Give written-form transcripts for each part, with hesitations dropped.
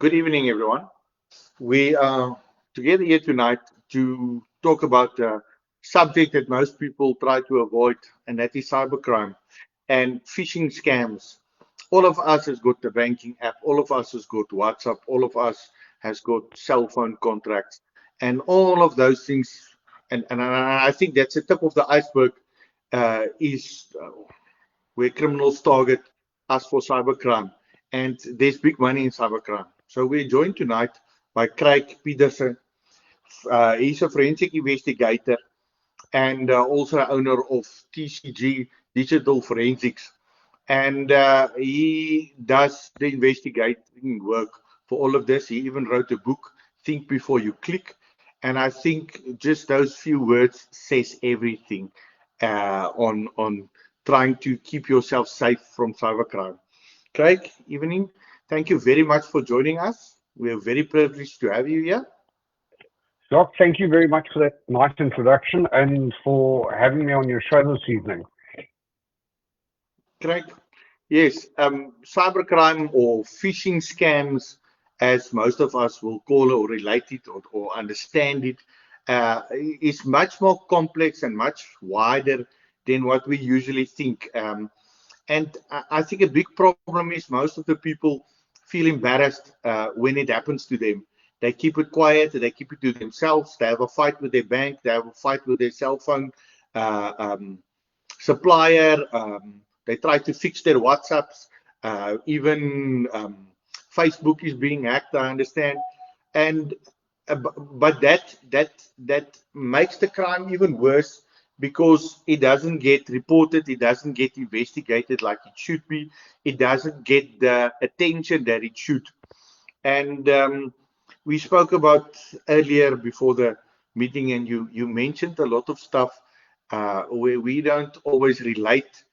Good evening, everyone. We are together here tonight to talk about a subject that most people try to avoid, and that is cybercrime and phishing scams. All of us has got the banking app. All of us has got WhatsApp. All of us has got cell phone contracts, and all of those things. And I think that's the tip of the iceberg. Is where criminals target us for cybercrime. And there's big money in cybercrime. So we're joined tonight by Craig Pederson. He's a forensic investigator and also owner of TCG Digital Forensics. And he does the investigating work for all of this. He even wrote a book, Think Before You Click. And I think just those few words says everything on trying to keep yourself safe from cybercrime. Craig, evening. Thank you very much for joining us. We are very privileged to have you here. Doc, thank you very much for that nice introduction and for having me on your show this evening. Craig, yes, cybercrime or phishing scams, as most of us will call it or relate it or understand it, is much more complex and much wider than what we usually think. And I think a big problem is most of the people feel embarrassed when it happens to them. They keep it quiet, they keep it to themselves, they have a fight with their bank, they have a fight with their cell phone supplier, they try to fix their WhatsApps, even Facebook is being hacked, I understand. And but that makes the crime even worse because it doesn't get reported, it doesn't get investigated like it should be, it doesn't get the attention that it should. And we spoke about earlier before the meeting, and you mentioned a lot of stuff where we don't always relate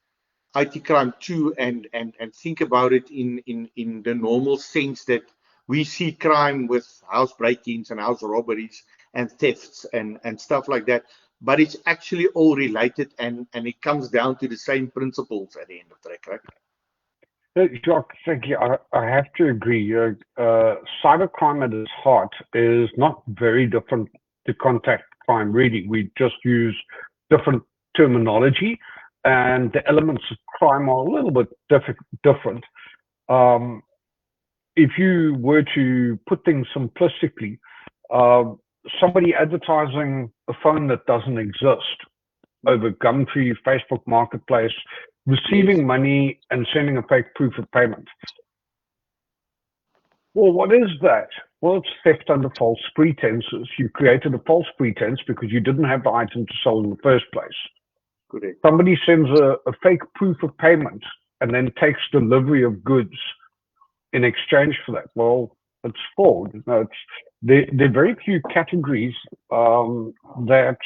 IT crime to and think about it in the normal sense that we see crime with house break-ins and house robberies and thefts and stuff like that. But it's actually all related, and it comes down to the same principles at the end of the day, correct? Doc, thank you. I have to agree. Cybercrime at its heart is not very different to contact crime, really. We just use different terminology, and the elements of crime are a little bit different. If you were to put things simplistically, somebody advertising a phone that doesn't exist over Gumtree, Facebook Marketplace, receiving money and sending a fake proof of payment. Well, what is that? Well, it's theft under false pretenses. You created a false pretense because you didn't have the item to sell in the first place. Correct. Somebody sends a fake proof of payment and then takes delivery of goods in exchange for that. Well, it's fraud. There are very few categories that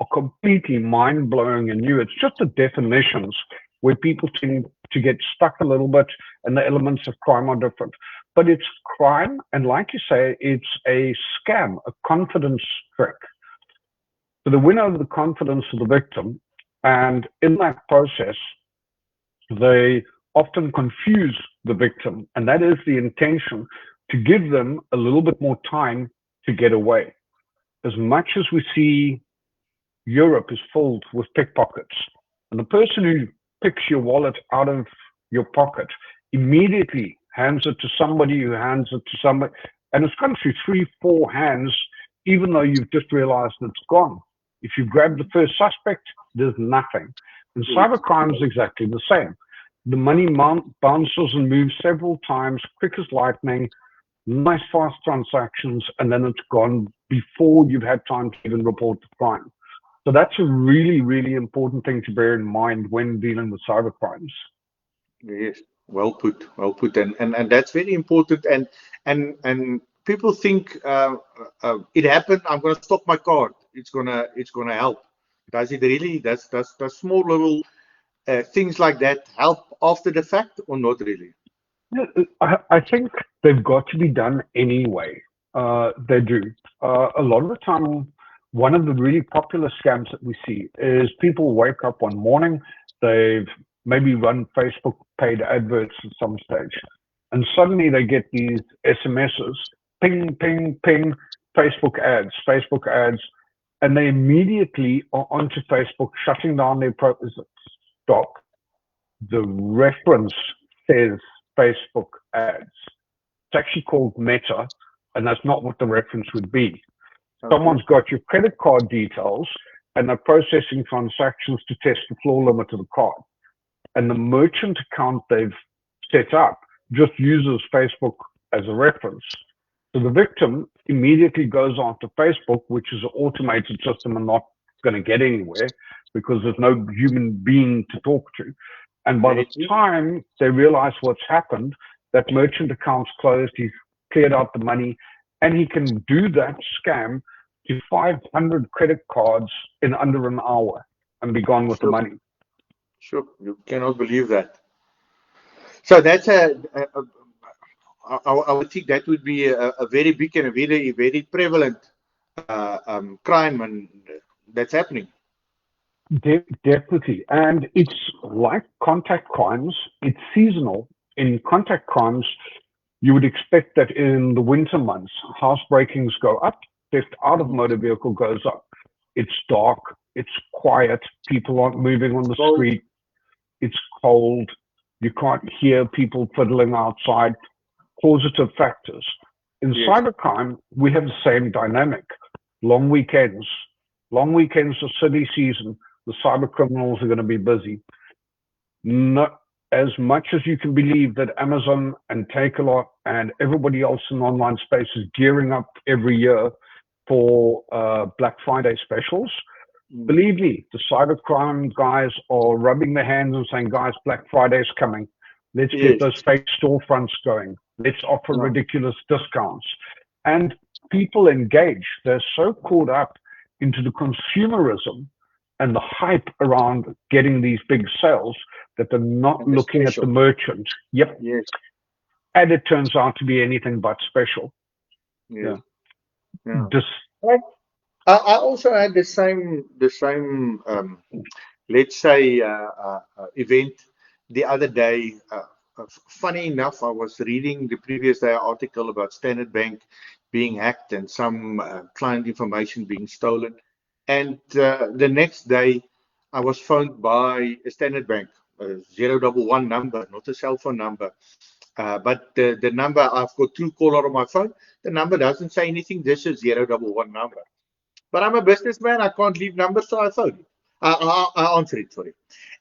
are completely mind-blowing and new. It's just the definitions where people tend to get stuck a little bit, and the elements of crime are different. But it's crime, and like you say, it's a scam, a confidence trick. So they win over the confidence of the victim, and in that process, they often confuse the victim, and that is the intention, to give them a little bit more time to get away. As much as we see Europe is filled with pickpockets, and the person who picks your wallet out of your pocket immediately hands it to somebody who hands it to somebody, and it's gone through 3-4 hands, even though you've just realized it's gone. If you grab the first suspect, there's nothing. And cybercrime is exactly the same. The money bounces and moves several times, quick as lightning, nice fast transactions, and then it's gone before you've had time to even report the crime. So that's a really, really important thing to bear in mind when dealing with cyber crimes. Yes, well put, and that's very important. And people think it happened. I'm going to stop my card. It's gonna help. Does it really? Does small little things like that help after the fact or not really? I think they've got to be done anyway. They do. A lot of the time, one of the really popular scams that we see is people wake up one morning, they've maybe run Facebook paid adverts at some stage. and suddenly they get these SMSs, ping, ping, ping, Facebook ads, and they immediately are onto Facebook, shutting down their stop. The reference says Facebook ads. It's actually called Meta, and that's not what the reference would be. Okay. Someone's got your credit card details, and they're processing transactions to test the floor limit of the card. And the merchant account they've set up just uses Facebook as a reference. So the victim immediately goes onto Facebook, which is an automated system and not going to get anywhere because there's no human being to talk to. And by the Very true. time they realize what's happened, that merchant account's closed, he's cleared out the money, and he can do that scam to 500 credit cards in under an hour and be gone with the Sure. money. Sure. You cannot believe that. So that's I would think that would be a very big and a very prevalent crime, and that's happening. Definitely. And it's like contact crimes, it's seasonal. In contact crimes, you would expect that in the winter months, house breakings go up, theft out of Mhm. motor vehicle goes up. It's dark, it's quiet, people aren't moving on the So street, it's cold, you can't hear people fiddling outside, causative factors. In yes, cybercrime, we have the same dynamic. Long weekends, long weekends of silly season, the cyber criminals are going to be busy. Not as much as you can believe that Amazon and Takealot and everybody else in the online space is gearing up every year for Black Friday specials. mm, Believe me, the cybercrime guys are rubbing their hands and saying, guys, Black Friday's coming. Let's get yes, those fake storefronts going. Let's offer yeah, ridiculous discounts. And people engage. They're so caught up into the consumerism and the hype around getting these big sales that they're not and the looking at the special, merchant. Yep. yes, And it turns out to be anything but special. yes, Yeah. yeah. This, Right. I also had the same let's say event the other day. Funny enough, I was reading the previous day article about Standard Bank being hacked and some client information being stolen. And the next day, I was phoned by a Standard Bank, a 011 number, not a cell phone number. But the number, I've got Truecaller on my phone. The number doesn't say anything. This is 011 number. But I'm a businessman. I can't leave numbers, so I phone it. I answer it, sorry.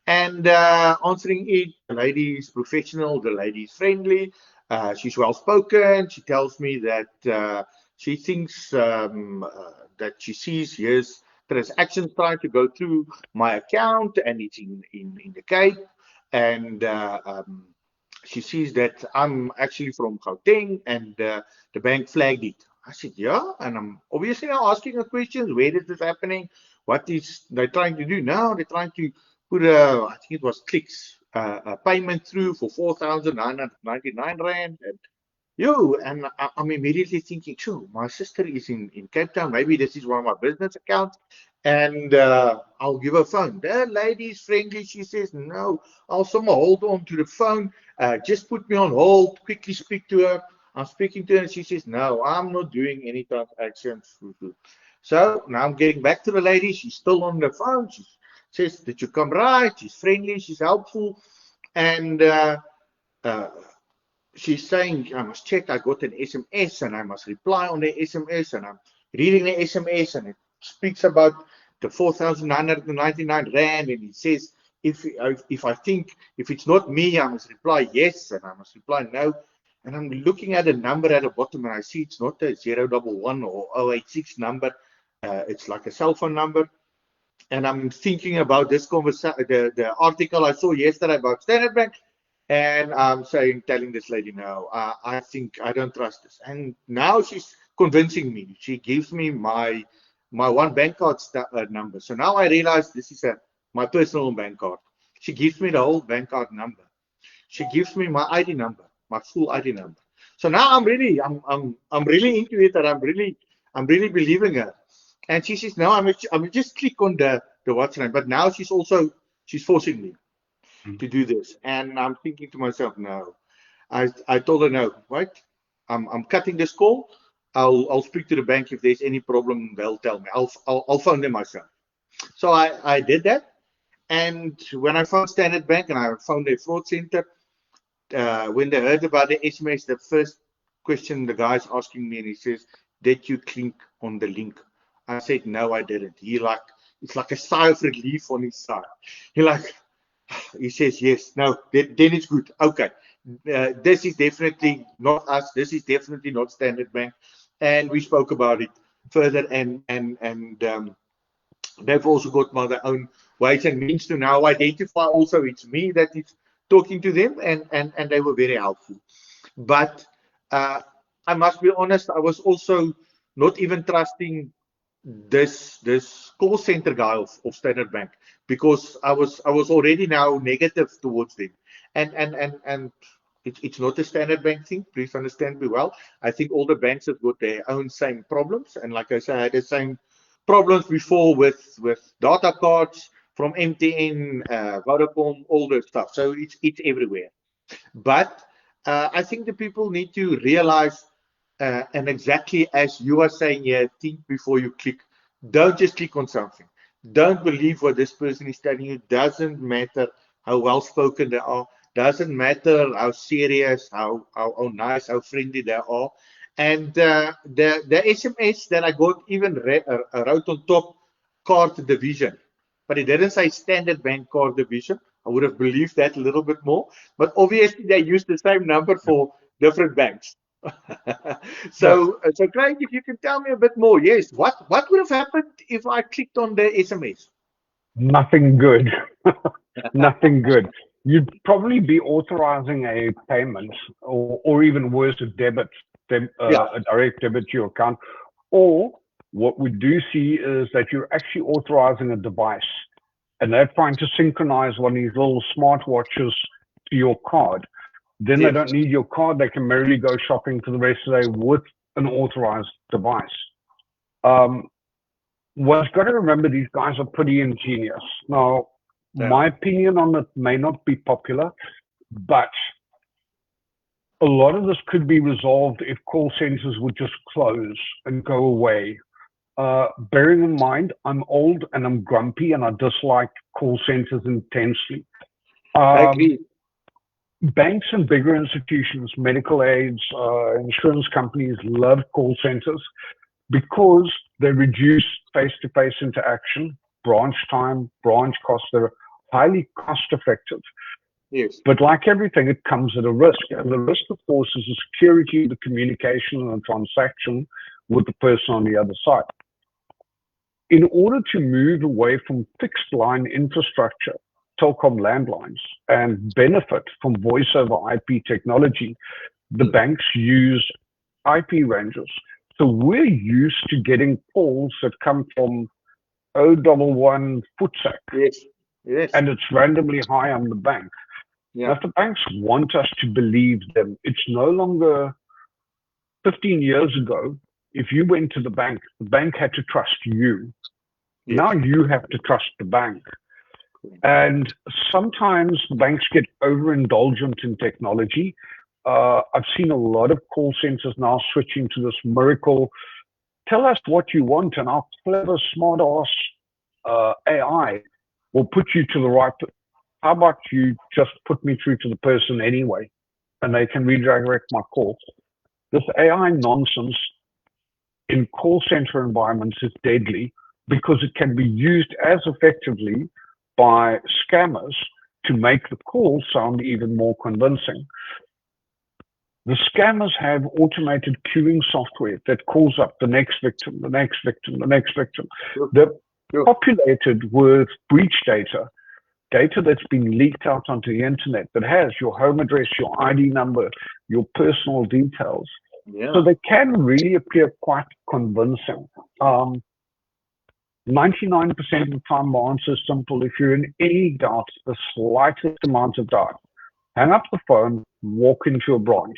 And answering it, the lady is professional, the lady is friendly, she's well spoken. She tells me that she thinks that she sees, yes, transactions trying to go through my account and it's in the Cape. And she sees that I'm actually from Gauteng and the bank flagged it. I said, yeah. And I'm obviously now asking her questions. Where is this happening? What is they trying to do now? They're trying to put I think it was clicks, a payment through for 4,999 Rand. And I'm immediately thinking, sure, my sister is in Cape Town. Maybe this is one of my business accounts. And I'll give her a phone. The lady is friendly. She says, no, I'll somehow hold on to the phone. Just put me on hold. Quickly speak to her. I'm speaking to her. And she says, no, I'm not doing any transactions. So now I'm getting back to the lady. She's still on the phone. She says that you come right. She's friendly. She's helpful. And uh, she's saying, I must check, I got an SMS and I must reply on the SMS. And I'm reading the SMS and it speaks about the 4,999 Rand. And it says, if I think, if it's not me, I must reply yes and I must reply no. And I'm looking at a number at the bottom and I see it's not a 011 or 086 number. It's like a cell phone number. And I'm thinking about this conversation, the article I saw yesterday about Standard Bank, and I'm saying, telling this lady, no, I think I don't trust this. And now she's convincing me. She gives me my one bank card number. So now I realize this is my personal bank card. She gives me the whole bank card number. She gives me my ID number, my full ID number. So now I'm really into it, and I'm really believing her. And she says, no, I'm just click on the what's name. But now she's forcing me to do this. And I'm thinking to myself, no. I told her no, right? I'm cutting this call. I'll speak to the bank if there's any problem. They'll tell me. I'll phone them myself. So I did that. And when I found Standard Bank and I found their fraud center, when they heard about the SMS, the first question the guy's asking me, and he says, "Did you click on the link?" I said, "No, I didn't." He like, it's like a sigh of relief on his side. He like, he says, "Yes, no, then it's good. Okay, this is definitely not us. This is definitely not Standard Bank." And we spoke about it further, and they've also got their own ways and means to now identify also it's me that is talking to them, and they were very helpful. But uh, I must be honest, I was also not even trusting this call center guy of Standard Bank, because I was already now negative towards them, and it's not a Standard Bank thing. Please understand me well. I think all the banks have got their own same problems, and like I said, I had the same problems before with data cards from MTN, Vodacom, all that stuff. So it's everywhere. But I think the people need to realize, and exactly as you are saying here, think before you click. Don't just click on something. Don't believe what this person is telling you. Doesn't matter how well spoken they are. Doesn't matter how serious, how nice, how friendly they are. And the SMS that I got even wrote on top, card division, but it didn't say Standard Bank card division. I would have believed that a little bit more. But obviously, they use the same number for different banks. Yeah, So Craig, if you can tell me a bit more, yes, what would have happened if I clicked on the SMS? nothing good. Nothing good. You'd probably be authorizing a payment, or even worse, a Yeah, a direct debit to your account. Or what we do see is that you're actually authorizing a device, and they're trying to synchronize one of these little smartwatches to your card. Then they yes, don't need your card. They can merely go shopping for the rest of the day with an authorized device. Um, One's got to remember these guys are pretty ingenious. Now, yeah, my opinion on it may not be popular, but a lot of this could be resolved if call centers would just close and go away. Bearing in mind, I'm old and I'm grumpy and I dislike call centers intensely. I Um, agree. Banks and bigger institutions, medical aids, insurance companies love call centers because they reduce face-to-face interaction, branch time, branch costs. They're highly cost-effective. Yes, But like everything, it comes at a risk. And the risk, of course, is the security of the communication and the transaction with the person on the other side. In order to move away from fixed line infrastructure, telecom landlines, and benefit from voice over IP technology, the mm, banks use IP ranges. So we're used to getting calls that come from 011 FTSEC, yes, yes, and it's randomly high on the bank. Now, yeah, if the banks want us to believe them, it's no longer 15 years ago. If you went to the bank had to trust you. Now yes, you have to trust the bank. And sometimes the banks get overindulgent in technology. I've seen a lot of call centers now switching to this miracle. Tell us what you want, and our clever, smart ass AI will put you to the right. How about you just put me through to the person anyway, and they can redirect my call. This AI nonsense in call center environments is deadly because it can be used as effectively by scammers to make the call sound even more convincing. The scammers have automated queuing software that calls up the next victim, the next victim, the next victim. sure, They're sure, populated with breach data, data that's been leaked out onto the internet that has your home address, your ID number, your personal details. So yeah, they can really appear quite convincing. 99% of the time, my answer is simple. If you're in any doubt, the slightest amount of doubt, hang up the phone, walk into a branch.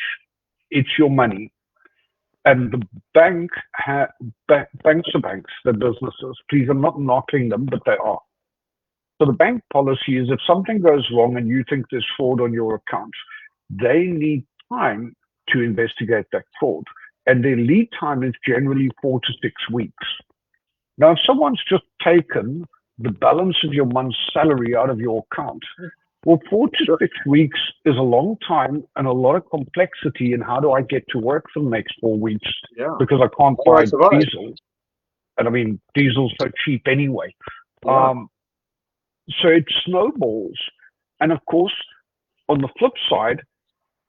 It's your money. And the banks are banks, they're businesses. Please, I'm not knocking them, but they are. So the bank policy is if something goes wrong and you think there's fraud on your account, they need time to investigate that fraud. And their lead time is generally 4 to 6 weeks. Now, if someone's just taken the balance of your month's salary out of your account, well, 4 to 6 weeks is a long time and a lot of complexity in how do I get to work for the next 4 weeks Yeah. because I can't How do I buy survive? diesel. And I mean, diesel's so cheap anyway. Yeah. Um, so it snowballs. And of course, on the flip side,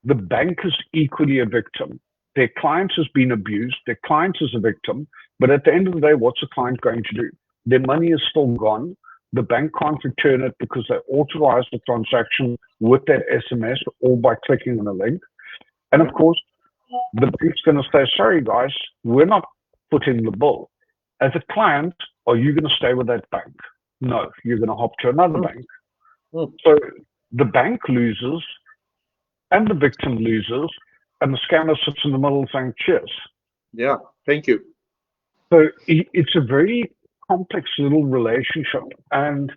the bank is equally a victim. Their client has been abused. Their client is a victim. But at the end of the day, what's the client going to do? Their money is still gone. The bank can't return it because they authorized the transaction with that SMS or by clicking on a link. And of Yeah. course, the bank's going to say, sorry, guys, we're not footing the bill. As a client, are you going to stay with that bank? No, you're going to hop to another Mm, bank. mm. So the bank loses and the victim loses, and the scammer sits in the middle saying, cheers. Yeah. Thank you. So it's a very complex little relationship. And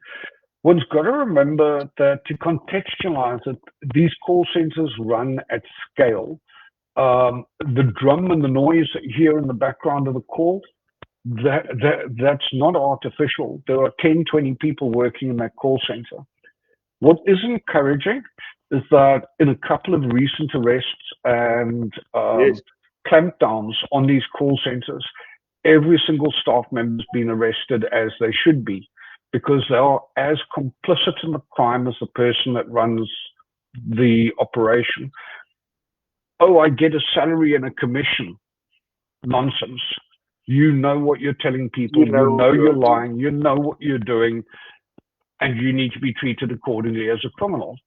one's got to remember that to contextualize it, these call centers run at scale. The drum and the noise that you hear in the background of the call, that's not artificial. There are 10, 20 people working in that call center. What is encouraging is that in a couple of recent arrests and Yes. clampdowns on these call centers, every single staff member has been arrested as they should be because they are as complicit in the crime as the person that runs the operation. Oh, I get a salary and a commission. Nonsense. You know what you're telling You people. You know what know you you're are doing. lying. You know what you're doing, and you need to be treated accordingly as a criminal.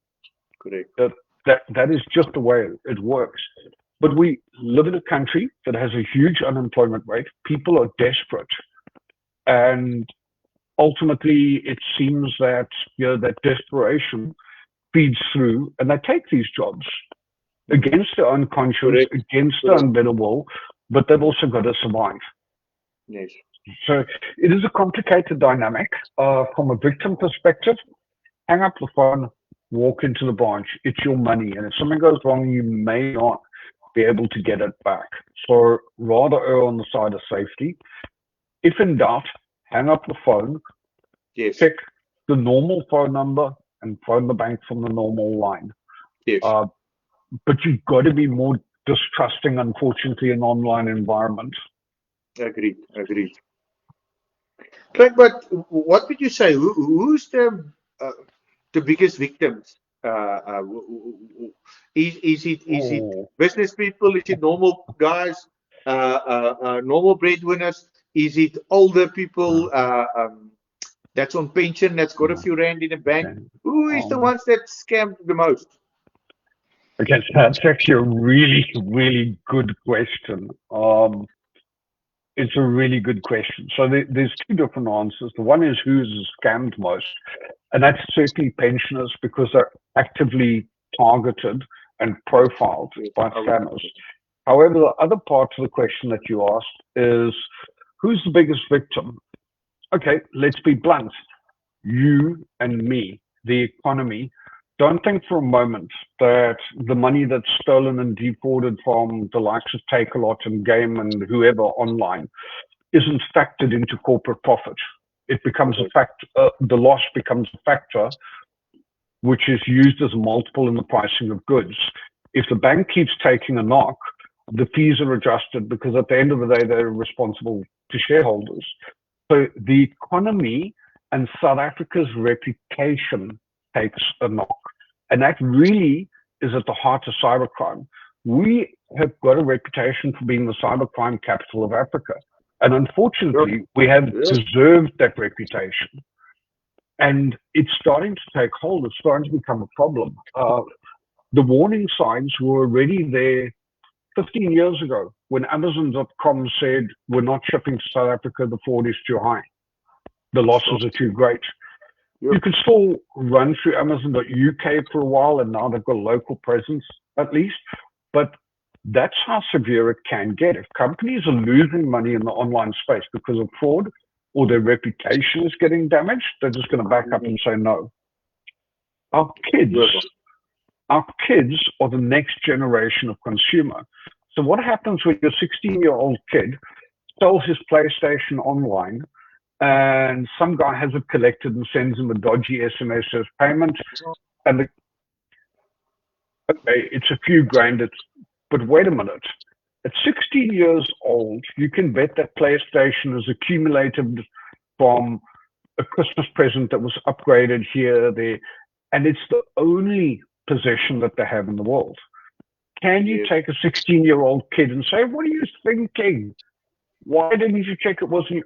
Correct. That is just the way it works. But we live in a country that has a huge unemployment rate. People are desperate, and ultimately, it seems that that desperation feeds through, and they take these jobs Mm. against their own conscience, Correct. against their Correct. unbearable, but they've Mm. also got to survive. Yes. So it is a complicated dynamic. From a victim perspective, hang up the phone, walk into the branch. It's your money. And if something goes wrong, you may not be able to get it back. So rather err on the side of safety. If in doubt, hang up the phone, Yes. pick the normal phone number and phone the bank from the normal line. Yes. Uh, but you've got to be more distrusting, unfortunately, in online environment. Agreed. Agreed. Like, but what would you say? Who's uh, the biggest victims? Is it Oh, business people? Is it normal guys? Normal breadwinners? Is it older people that's on pension that's got a few rand in the bank? okay. Who is the Um, ones that scammed the most? okay, that's actually a really, really good question. It's a really good question. So there's two different answers. The one is who's scammed most, and that's certainly pensioners because they're actively targeted and Yes, profiled yes, by I would. scammers. However, the other part of the question that you asked is who's the biggest victim? Okay, let's be blunt. You and me, the economy. Don't think for a moment that the money that's stolen and defrauded from the likes of Takealot and Game and whoever online isn't factored into corporate profit. It becomes a Correct. fact. The loss becomes a factor, which is used as a multiple in the pricing of goods. If the bank keeps taking a knock, the fees are adjusted because at the end of the day, they're responsible to shareholders. So the economy and South Africa's reputation takes a knock. And that really is at the heart of cybercrime. We have got a reputation for being the cybercrime capital of Africa. And Sure. unfortunately, we have Yes. deserved that reputation. And it's starting to take hold. It's starting to become a problem. The warning signs were already there 15 years ago when Amazon.com said, we're not shipping to South Africa, the fraud is too high. The Sure. losses are too great. Yep. You could still run through Amazon.uk for a while, and now they've got a local presence at least. But that's how severe it can get. If companies are losing money in the online space because of fraud or their reputation is getting damaged, they're just going to back up Mhm. and say no. Our kids, Yes. Our kids are the next generation of consumer. So what happens when your 16-year-old kid sells his PlayStation online and some guy has it collected and sends him a dodgy SMS as payment, and okay, it's a few grand, but wait a minute. At 16 years old, you can bet that PlayStation is accumulated from a Christmas present that was upgraded here, there, and it's the only possession that they have in the world. Can you Yes. take a 16-year-old kid and say, what are you thinking? Why didn't you check it wasn't you?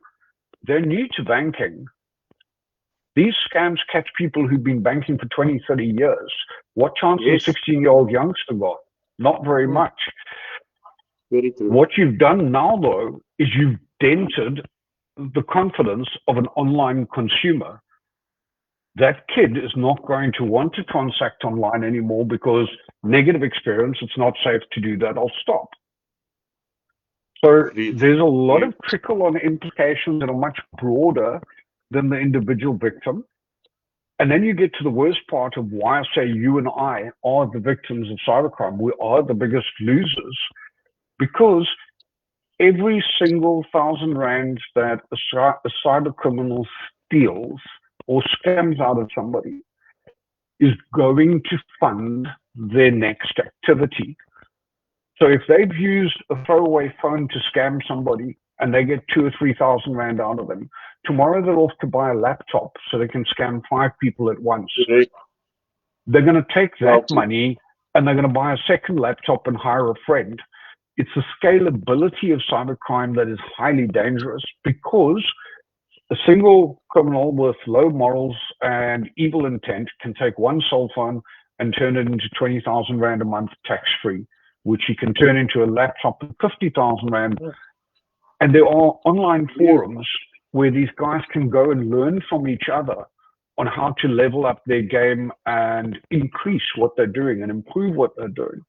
They're new to banking. These scams catch people who've been banking for 20, 30 years. What chance has a Yes. 16-year-old youngster got? Not very Mm, much. very true. What you've done now, though, is you've dented the confidence of an online consumer. That kid is not going to want to transact online anymore because negative experience, it's not safe to do that, I'll stop. So Agreed. there's a lot Agreed. of trickle on implications that are much broader than the individual victim. And then you get to the worst part of why I say you and I are the victims of cybercrime. We are the biggest losers because every single R1,000 that a cyber criminal steals or scams out of somebody is going to fund their next activity. So if they've used a throwaway phone to scam somebody and they get 2 or 3 thousand rand out of them, tomorrow they're off to buy a laptop so they can scam 5 people at once. Correct. They're going to take Well that put. money and they're going to buy a second laptop and hire a friend. It's the scalability of cybercrime that is highly dangerous because a single criminal with low morals and evil intent can take one cell phone and turn it into 20,000 rand a month tax free, which he can turn into a laptop of 50,000 rand. And there are online forums where these guys can go and learn from each other on how to level up their game and increase what they're doing and improve what they're doing.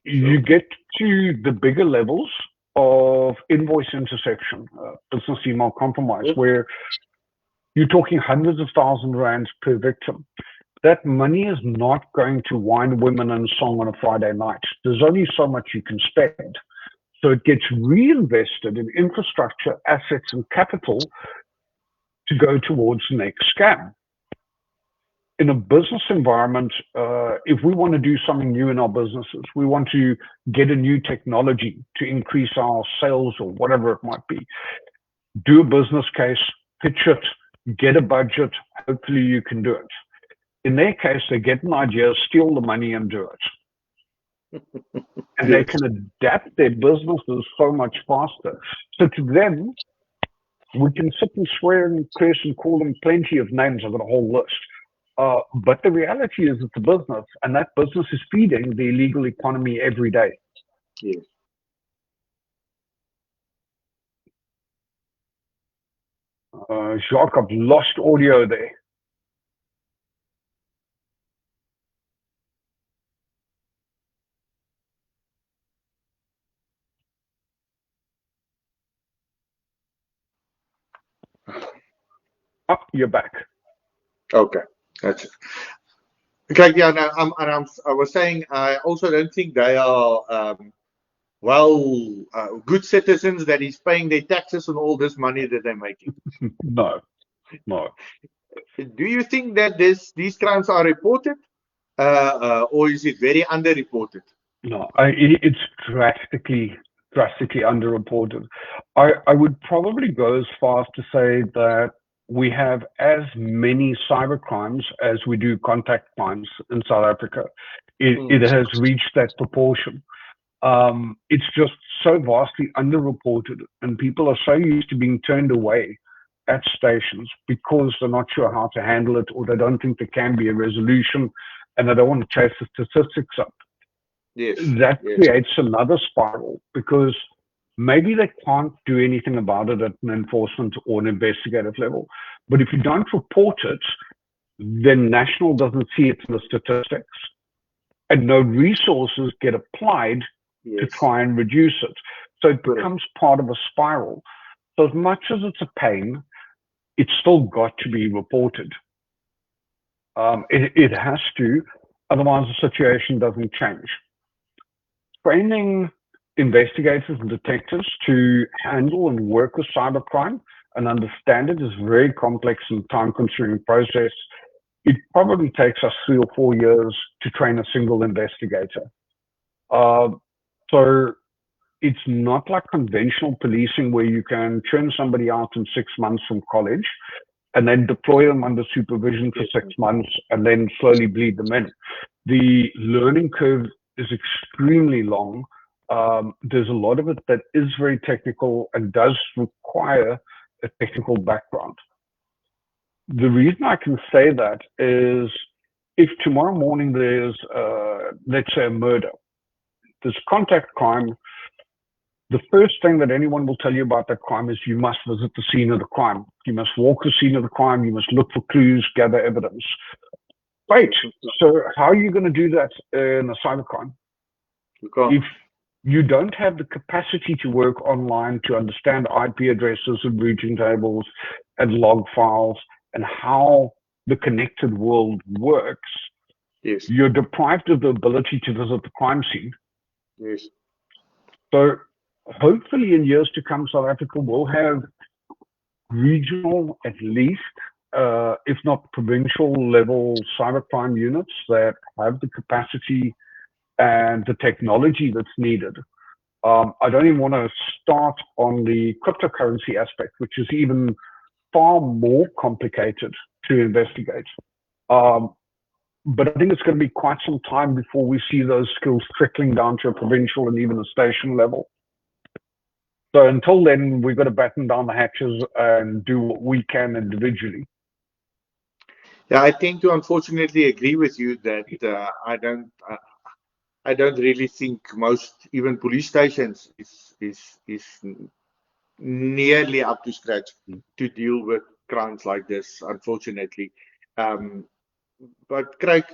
Sure. You get to the bigger levels of invoice interception, business email compromise, Yes. where you're talking hundreds of thousand rands per victim. That money is not going to wine women and song on a Friday night. There's only so much you can spend. So it gets reinvested in infrastructure, assets, and capital to go towards the next scam. In a business environment, if we want to do something new in our businesses, we want to get a new technology to increase our sales or whatever it might be, do a business case, pitch it, get a budget, hopefully you can do it. In their case, they get an idea, steal the money and do it. And they Yes. can adapt their businesses so much faster. So to them, we can sit and swear and curse and call them plenty of names. I've got a whole list. But the reality is it's a business, and that business is feeding the illegal economy every day. Yes. Jacques, I've lost audio there. Oh, you're back. Okay. That's it. Okay. Yeah. No, I was saying I also don't think they are good citizens that is paying their taxes on all this money that they're making. No, no. Do you think that these crimes are reported, or is it very underreported? No, it's drastically underreported. I would probably go as far as to say that we have as many cyber crimes as we do contact crimes in South Africa. It Mm. has reached that proportion. It's just so vastly underreported, and people are so used to being turned away at stations because they're not sure how to handle it, or they don't think there can be a resolution, and they don't want to chase the statistics up. Yes. That Yes. creates another spiral because maybe they can't do anything about it at an enforcement or an investigative level. But if you don't report it, then National doesn't see it in the statistics and no resources get applied to Yes. try and reduce it. So it Correct. becomes part of a spiral. So as much as it's a pain, it's still got to be reported. It has to. Otherwise, the situation doesn't change. Training investigators and detectives to handle and work with cybercrime and understand it is a very complex and time-consuming process. It probably takes us 3 or 4 years to train a single investigator. Uh, so it's not like conventional policing where you can churn somebody out in 6 months from college and then deploy them under supervision for Yes. 6 months and then slowly bleed them in. The learning curve is extremely long. There's a lot of it that is very technical and does require a technical background. The reason I can say that is if tomorrow morning there's, let's say, a murder, there's contact crime, the first thing that anyone will tell you about that crime is you must visit the scene of the crime. You must walk the scene of the crime. You must look for clues, gather evidence. Right. So how are you going to do that in a cybercrime? You can't. If you don't have the capacity to work online to understand IP addresses and routing tables and log files and how the connected world works, Yes. you're deprived of the ability to visit the crime scene. Yes. So hopefully in years to come, South Africa will have regional, at least, if not provincial level cybercrime units that have the capacity and the technology that's needed. I don't even want to start on the cryptocurrency aspect, which is even far more complicated to investigate. But I think it's going to be quite some time before we see those skills trickling down to a provincial and even a station level. So until then, we've got to batten down the hatches and do what we can individually. Yeah, I tend to unfortunately agree with you that I don't really think most even police stations is nearly up to scratch to deal with crimes like this, unfortunately. Um, but Craig,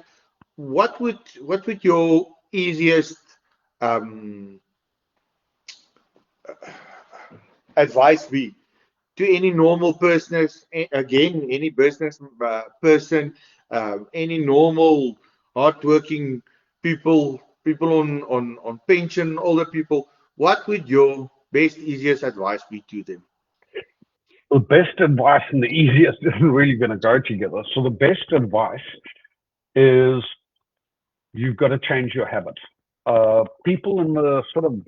what would your easiest um, advice be to any normal person, again, any business person, any normal, hardworking people, people on pension, older people? What would your best, easiest advice be to them? The best advice and the easiest isn't really going to go together. So the best advice is you've got to change your habits. People in the sort of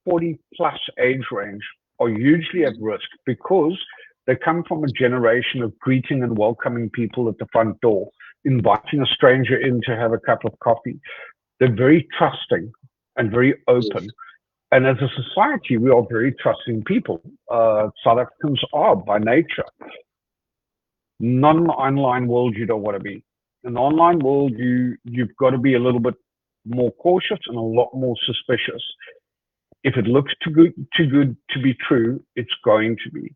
40 plus age range are usually at risk because they come from a generation of greeting and welcoming people at the front door, inviting a stranger in to have a cup of coffee. They're very trusting and very Yes. open. And as a society, we are very trusting people. South Africans are by nature. Not an online world you don't want to be. In the online world, you've got to be a little bit more cautious and a lot more suspicious. If it looks too good to be true, it's going to be.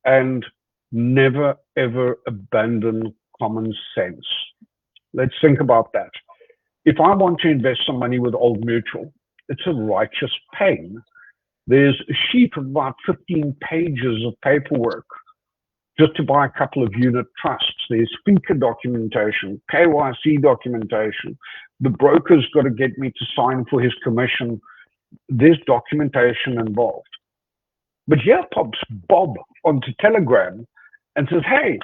And never ever abandon common sense. Let's think about that. If I want to invest some money with Old Mutual, it's a righteous pain. There's a sheet of about 15 pages of paperwork just to buy a couple of unit trusts. There's FICA documentation, KYC documentation. The broker's got to get me to sign for his commission. There's documentation involved. But here pops Bob onto Telegram and says, hey,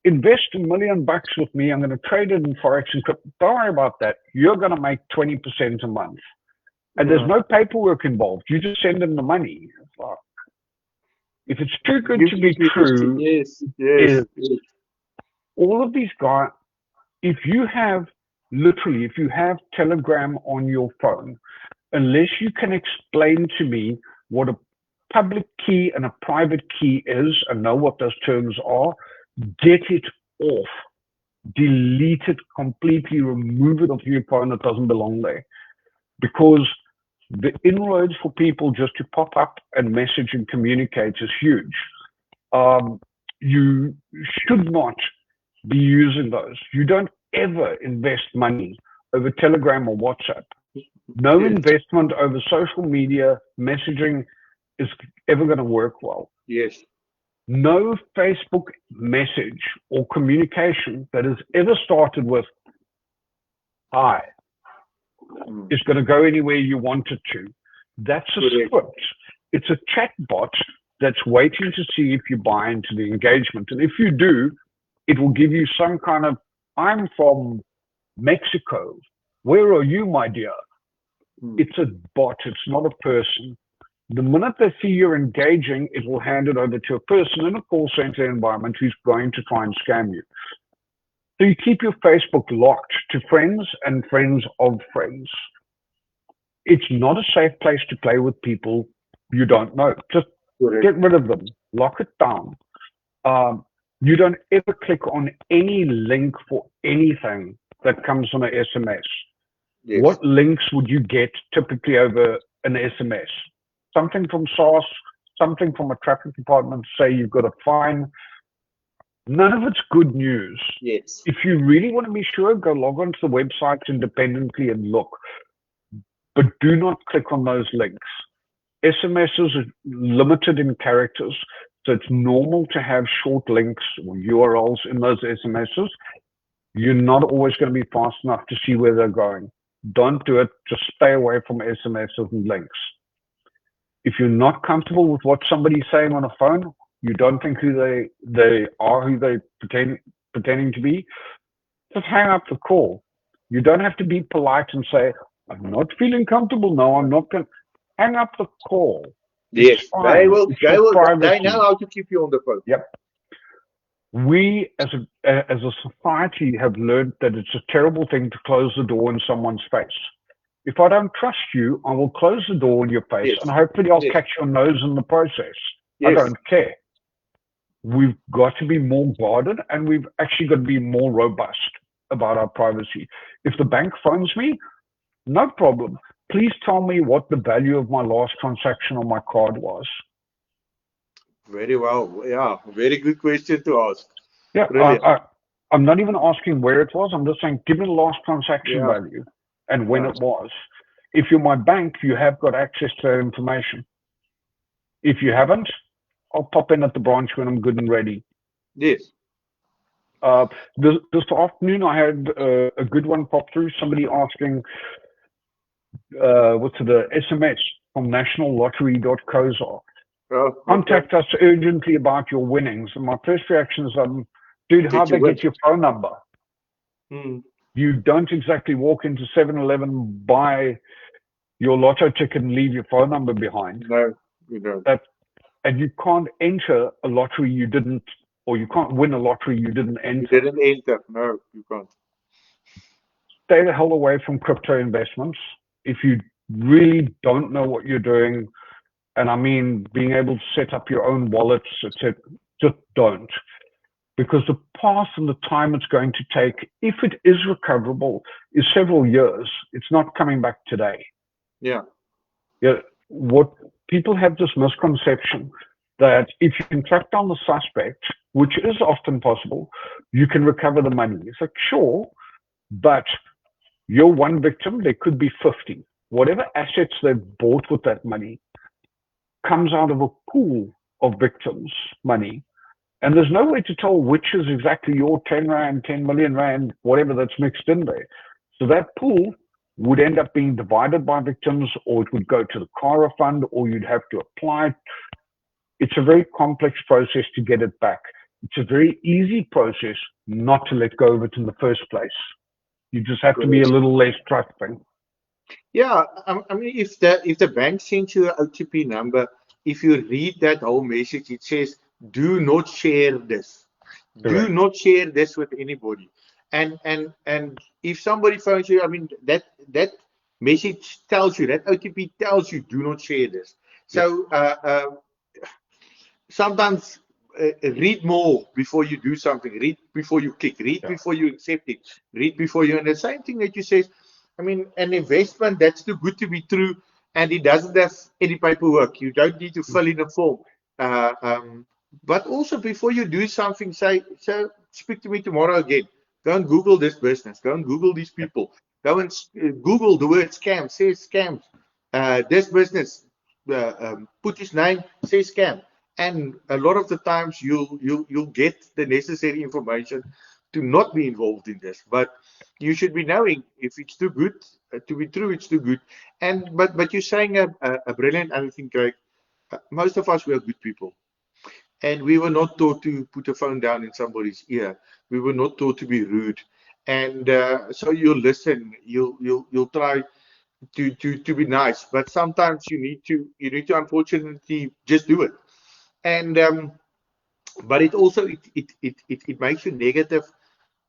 invest $1 million with me. I'm going to trade it in Forex and crypto. Don't worry about that. You're going to make 20% a month. And there's no paperwork involved. You just send them the money. If it's too good to be true, Yes, is yes, yes. all of these guys, if you have literally, if you have Telegram on your phone, unless you can explain to me what a public key and a private key is and know what those terms are, get it off. Delete it completely, remove it off your phone. It doesn't belong there. Because the inroads for people just to pop up and message and communicate is huge. You should not be using those. You don't ever invest money over Telegram or WhatsApp. No Yes, investment over social media messaging is ever going to work well. yes, No Facebook message or communication that has ever started with hi Mm. is going to go anywhere you want it to. That's a Correct. script. It's a chat bot that's waiting to see if you buy into the engagement. And if you do, it will give you some kind of, I'm from Mexico. Where are you, my dear? Mm. It's a bot. It's not a person. The minute they see you're engaging, it will hand it over to a person in a call center environment who's going to try and scam you. So you keep your Facebook locked to friends and friends of friends. It's not a safe place to play with people you don't know. Just Correct. get rid of them, lock it down. Um, you don't ever click on any link for anything that comes on an SMS. Yes. What links would you get typically over an SMS? Something from SARS, something from a traffic department, say you've got a fine. None of it's good news. Yes. If you really want to be sure, go log onto the websites independently and look, but do not click on those links. SMSs are limited in characters, so it's normal to have short links or URLs in those SMSs. You're not always going to be fast enough to see where they're going. Don't do it. Just stay away from SMSs and links. If you're not comfortable with what somebody's saying on a phone, you don't think they are who they pretending to be, just hang up the call. You don't have to be polite and say, I'm not feeling comfortable. No, I'm not going to hang up the call. It's Yes. They fine. will. It's They your will. They know privacy. how to keep you on the phone. Yep. We as a society have learned that it's a terrible thing to close the door in someone's face. If I don't trust you, I will close the door in your face and Yes. hopefully I'll Yes. catch your nose in the process. I Yes. don't care. We've got to be more guarded and we've actually got to be more robust about our privacy. If the bank phones me, no problem. Please tell me what the value of my last transaction on my card was. Very well. Yeah. Very good question to ask. Yeah, Brilliant. I'm not even asking where it was. I'm just saying, give me the last transaction Yeah. value and when Yeah. it was. If you're my bank, you have got access to that information. If you haven't, I'll pop in at the branch when I'm good and ready. Yes. Uh, this afternoon, I had a good one pop through. Somebody asking, what's the SMS from nationallottery.co.za. Oh, okay. Contact us urgently about your winnings. And my first reaction is, dude, Did how'd you they win? get your phone number? Hmm. You don't exactly walk into 7-Eleven, buy your lotto ticket and leave your phone number behind. No, you don't. That, and you can't enter a lottery you didn't, or you can't win a lottery you didn't You enter. didn't enter. No, you can't. Stay the hell away from crypto investments. If you really don't know what you're doing, and I mean being able to set up your own wallets, etc., just don't. Because the path and the time it's going to take, if it is recoverable, is several years. It's not coming back today. Yeah. Yeah, what people have this misconception that if you can track down the suspect, which is often possible, you can recover the money. It's like, sure, but you're one victim, there could be 50. Whatever assets they've bought with that money comes out of a pool of victims' money. And there's no way to tell which is exactly your 10 Rand, 10 million Rand, whatever that's mixed in there. So that pool would end up being divided by victims, or it would go to the Kara fund, or you'd have to apply. It's a very complex process to get it back. It's a very easy process not to let go of it in the first place. You just have to be a Correct. little less trusting. Yeah. I mean, if the bank sends you an OTP number, if you read that whole message, it says, "Do not share this. Do Correct. not share this with anybody." And if somebody phones you, I mean, that message tells you, that OTP tells you, "Do not share this." Yep. So sometimes read more before you do something. Read before you click. Read Yeah. before you accept it. Read before you. And the same thing that you say, I mean, an investment that's too good to be true, and it doesn't have any paperwork. You don't need to fill in a form. Uh, um, but also before you do something, say, so speak to me tomorrow again. Go and Google this business. Go and Google these Yep. people. Go and Google the word scam. Say scams. This business. Put his name. Say scam, and a lot of the times you'll get the necessary information to not be involved in this. But you should be knowing if it's too good to be true, it's too good. And but you're saying a brilliant other thing, Craig. Most of us were good people. And we were not taught to put a phone down in somebody's ear. We were not taught to be rude. And so you'll listen. You'll try to be nice. But sometimes you need to unfortunately just do it. And but it also it makes you negative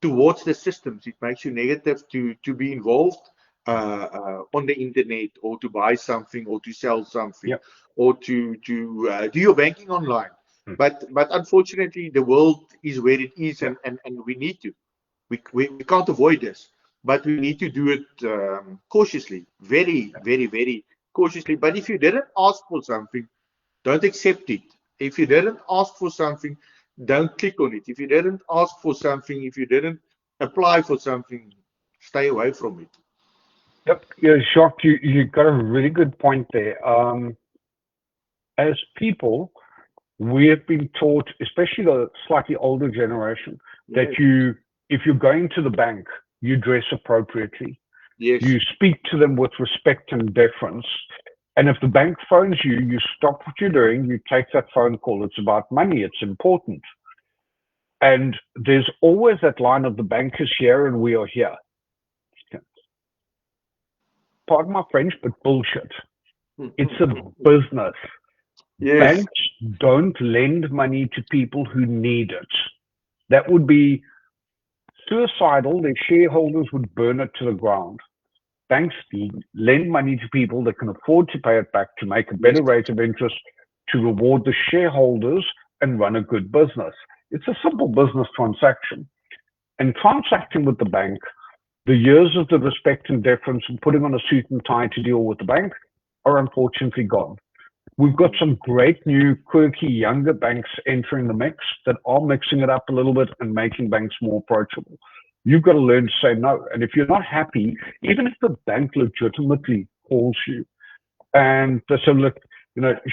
towards the systems. It makes you negative to be involved on the internet, or to buy something, or to sell something, Yeah. or to do your banking online. Hmm. But unfortunately, the world is where it is, Yeah. and we need to. We can't avoid this, but we need to do it cautiously, very, very, very cautiously. But if you didn't ask for something, don't accept it. If you didn't ask for something, don't click on it. If you didn't ask for something, if you didn't apply for something, stay away from it. Yep. Yeah, Jacques, you got a really good point there. As people, we have been taught, especially the slightly older generation, that Yes, if you're going to the bank, you dress appropriately. yes, You speak to them with respect and deference. And if the bank phones you, you stop what you're doing, you take that phone call. It's about money, it's important. And there's always that line of the bank is here and we are here. Pardon my French, but bullshit. It's a business. yes, Banks don't lend money to people who need it. That would be suicidal. Their shareholders would burn it to the ground. Banks lend money to people that can afford to pay it back to make a yes, better rate of interest, to reward the shareholders and run a good business. It's a simple business transaction. And transacting with the bank, the years of the respect and deference and putting on a suit and tie to deal with the bank are unfortunately gone. We've got some great new, quirky, younger banks entering the mix that are mixing it up a little bit and making banks more approachable. You've got to learn to say no. And if you're not happy, even if the bank legitimately calls you and they say, look,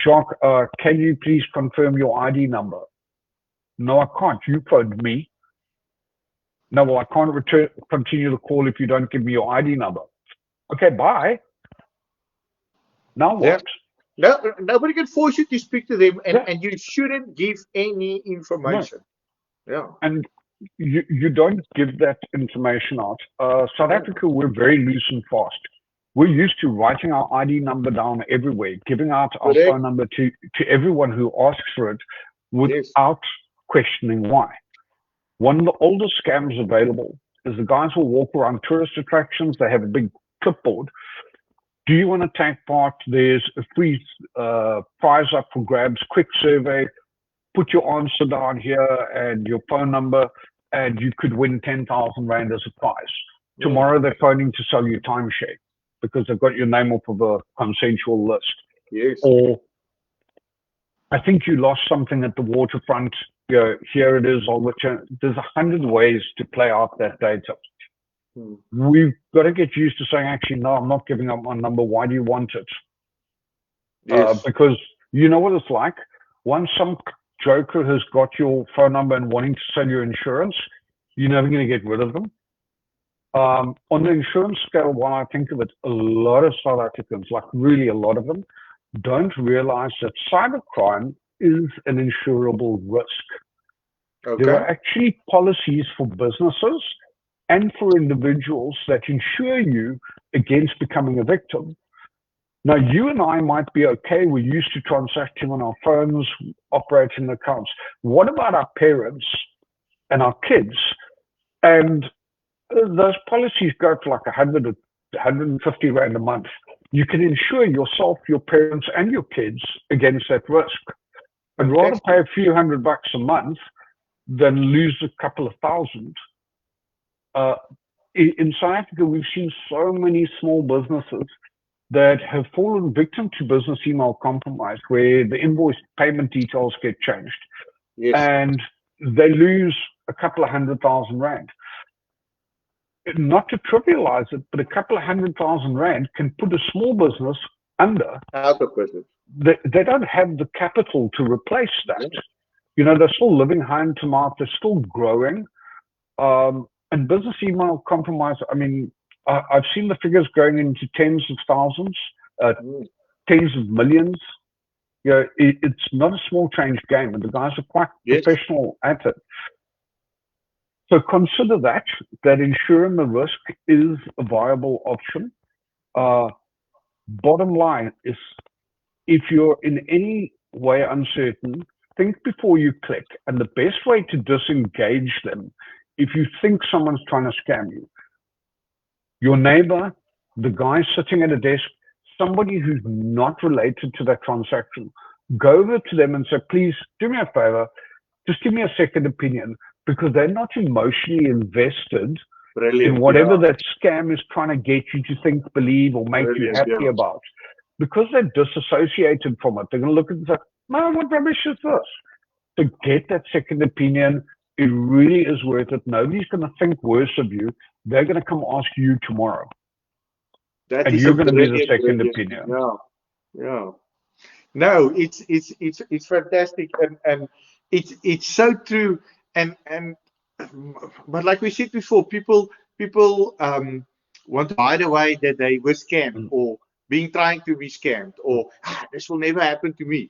Jacques, can you please confirm your ID number? No, I can't. You phoned me. No, well, I can't continue the call if you don't give me your ID number. Okay, bye. Now yeah. what? No, nobody can force you to speak to them, and Yeah, and you shouldn't give any no. information. Yeah, And you don't give that information out. South yeah, Africa, we're very loose and fast. We're used to writing our ID number down everywhere, giving out our correct. phone number to everyone who asks for it Yes, without questioning why. One of the oldest scams available is the guys will walk around tourist attractions. They have a big clipboard. Do you want to take part? There's a free prize up for grabs, quick survey. Put your answer down here and your phone number, and you could win 10,000 Rand as a prize. mm, Tomorrow they're phoning to sell you timeshare because they've got your name off of a consensual list. yes, Or I think you lost something at the waterfront. Here it is. There's 100 ways to play out that data. mm, We've got to get used to saying, actually, no, I'm not giving up my number. Why do you want it? yes, Because you know what it's like. Once some joker has got your phone number and wanting to sell you insurance, you're never going to get rid of them. On the insurance scale, while I think of it, a lot of South Africans, like really a lot of them, don't realize that cybercrime is an insurable risk. There okay, are actually policies for businesses and for individuals that insure you against becoming a victim. Now, you and I might be okay. We're used to transacting on our phones, operating accounts. What about our parents and our kids? And those policies go for like 100 or 150 Rand a month. You can insure yourself, your parents, and your kids against that risk. I'd rather fantastic. pay a few $100 a month than lose a couple of thousand. Uh, in South Africa, we've seen so many small businesses that have fallen victim to business email compromise, where the invoice payment details get changed Yes, and they lose a couple of 100,000 Rand. Not to trivialize it, but a couple of 100,000 Rand can put a small business under. out of business. They don't have the capital to replace that. Yeah. They're still living hand to mouth, they're still growing. And business email compromise, I mean, I've seen the figures going into tens of thousands, Mm. tens of millions. You know, it's not a small change game, and the guys are quite Yes. professional at it. So consider that ensuring the risk is a viable option. Uh, Bottom line is, if you're in any way uncertain, think before you click. And the best way to disengage them, if you think someone's trying to scam you, your neighbor, the guy sitting at a desk, somebody who's not related to that transaction, go over to them and say, please do me a favor, just give me a second opinion, because they're not emotionally invested in Brilliant. whatever Yeah. that scam is trying to get you to think, believe, or make you Brilliant. happy Yeah. about. Because they're disassociated from it, they're going to look at it and say, man, what rubbish is this? To get that second opinion, it really is worth it. Nobody's going to think worse of you. They're going to come ask you tomorrow, That and is a you're going to be the brilliant, second brilliant. opinion. Yeah. Yeah. No, it's fantastic, and it's so true. And but like we said before, people want to hide away that they were scammed Mm. or being trying to be scammed or this will never happen to me.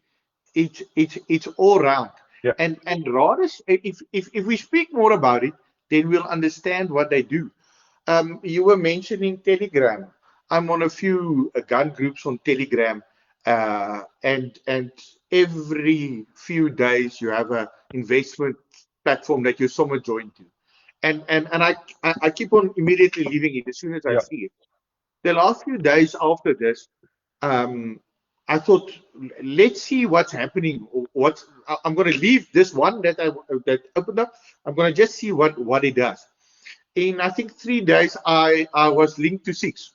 It's all round. Yeah, And rather, if we speak more about it, then we'll understand what they do. You were mentioning Telegram. I'm on a few gun groups on Telegram, and every few days you have a investment platform that you're somewhat joined to, and I keep on immediately leaving it as soon as I yeah, see it. The last few days after this, um, I thought, let's see what's happening. I'm going to leave this one that opened up. I'm going to just see what it does. In I think 3 days, I was linked to six.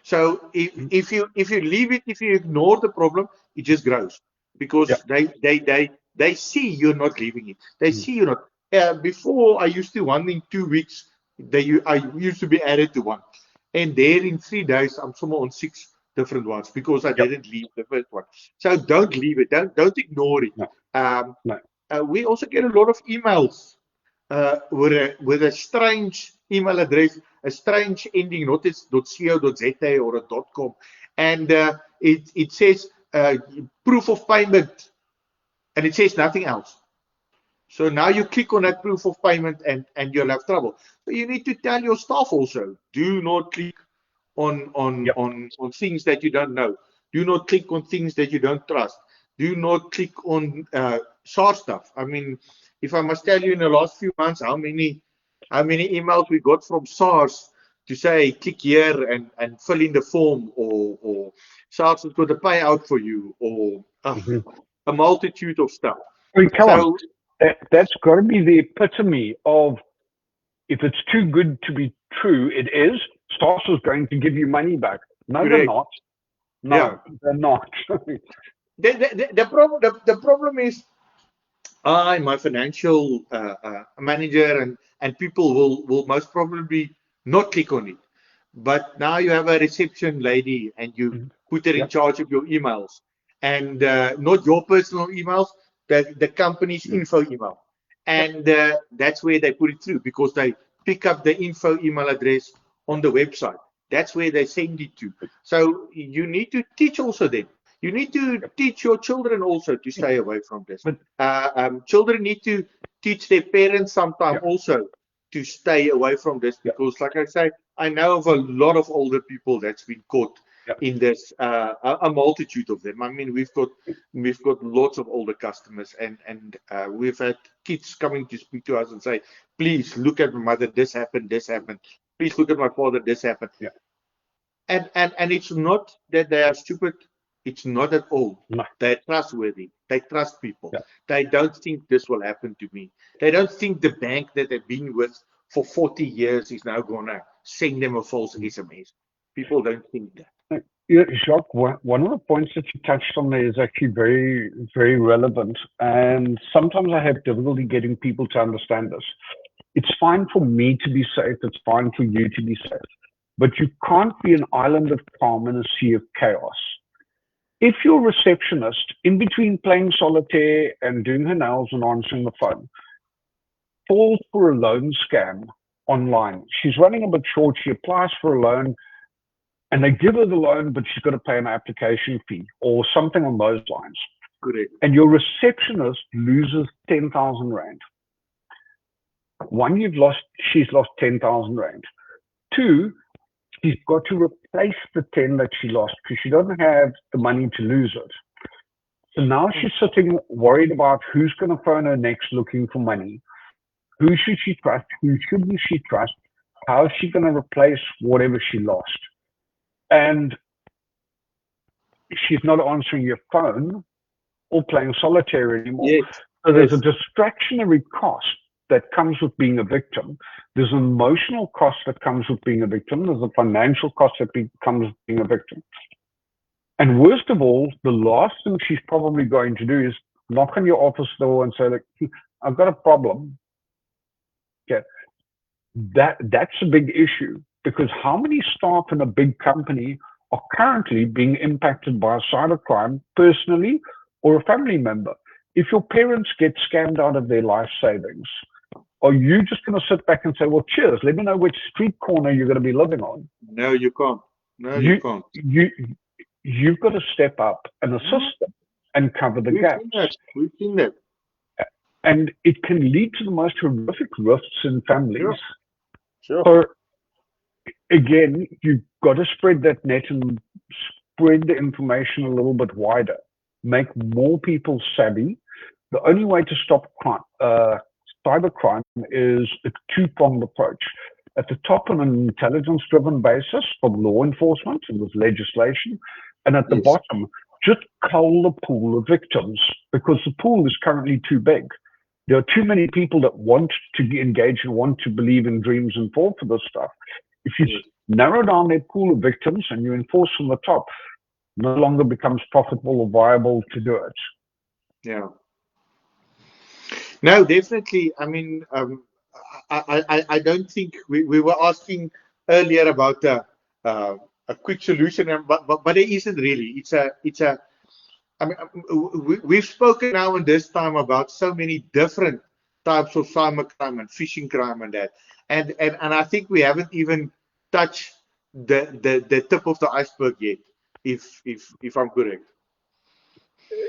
So mm, if you leave it, if you ignore the problem, it just grows yeah, because they see you're not leaving it. They mm, see you're not. Before I used to one in 2 weeks, I used to be added to one, and there in 3 days I'm somewhere on six different ones because I yeah, didn't leave the first one. So don't leave it. Don't ignore it. no, Um, no, we also get a lot of emails with a strange email address, a strange ending, not as .co.za or a .com, and it says proof of payment, and it says nothing else. So now you click on that proof of payment, and you'll have trouble. So you need to tell your staff also: do not click yeah, on things that you don't know. Do not click on things that you don't trust. Do not click on SAR stuff. I mean, if I must tell you, in the last few months, how many emails we got from SARS to say click here and fill in the form, or SARS has got a payout for you, or mm-hmm. a multitude of stuff. I mean, come on, So that's got to be the epitome of, if it's too good to be true, it is. Stas is going to give you money back. No, they're correct, not. yeah. No, they're not. The problem is I, my financial manager, and people will most probably not click on it. But now you have a reception lady and you Mhm. put her in Yep. charge of your emails, and not your personal emails, the company's Mm. info email. Yep. And that's where they put it through because they pick up the info email address on the website. That's where they send it to. So you need to teach also them. You need to Yep. teach your children also to stay away from this. But Children need to teach their parents sometime yeah, also to stay away from this yeah, because, like I say, I know of a lot of older people that's been caught yeah. in this, a multitude of them. I mean, we've got lots of older customers, and we've had kids coming to speak to us and say, "Please look at my mother. This happened. This happened. Please look at my father. This happened." Yeah. And it's not that they are stupid. It's not at all. No. They're trustworthy. They trust people. Yeah. They don't think this will happen to me. They don't think the bank that they've been with for 40 years is now going to send them a false SMS. People don't think that. Yeah, Jacques, one of the points that you touched on there is actually very, very relevant. And sometimes I have difficulty getting people to understand this. It's fine for me to be safe. It's fine for you to be safe. But you can't be an island of calm in a sea of chaos. If your receptionist, in between playing solitaire and doing her nails and answering the phone, falls for a loan scam online. She's running a bit short. She applies for a loan and they give her the loan, but she's got to pay an application fee or something on those lines. Correct. And your receptionist loses 10,000 Rand. One, she's lost 10,000 Rand. Two, she's got to replace the 10 that she lost because she doesn't have the money to lose it. So now she's sitting worried about who's going to phone her next looking for money. Who should she trust? Who shouldn't she trust? How is she going to replace whatever she lost? And she's not answering your phone or playing solitaire anymore. Yes. So there's a distractionary cost that comes with being a victim. There's an emotional cost that comes with being a victim. There's a financial cost that comes with being a victim. And worst of all, the last thing she's probably going to do is knock on your office door and say, like, I've got a problem. Okay. That's a big issue because how many staff in a big company are currently being impacted by a cybercrime personally or a family member? If your parents get scammed out of their life savings, are you just going to sit back and say, well, cheers, let me know which street corner you're going to be living on? No, you can't. No, you can't. You've got to step up and assist them and cover the gaps. We've seen that. And it can lead to the most horrific rifts in families. Sure. So, again, you've got to spread that net and spread the information a little bit wider. Make more people savvy. The only way to stop cybercrime is a two-pronged approach. At the top, on an intelligence-driven basis from law enforcement and with legislation, and at the bottom, just cull the pool of victims because the pool is currently too big. There are too many people that want to engage and want to believe in dreams and fall for this stuff. If you narrow down that pool of victims and you enforce from the top, no longer becomes profitable or viable to do it. Yeah. No, definitely. I mean, I don't think we were asking earlier about a quick solution, but there isn't really. I mean, we've spoken now and this time about so many different types of cybercrime and phishing crime and that, and I think we haven't even touched the tip of the iceberg yet, if I'm correct.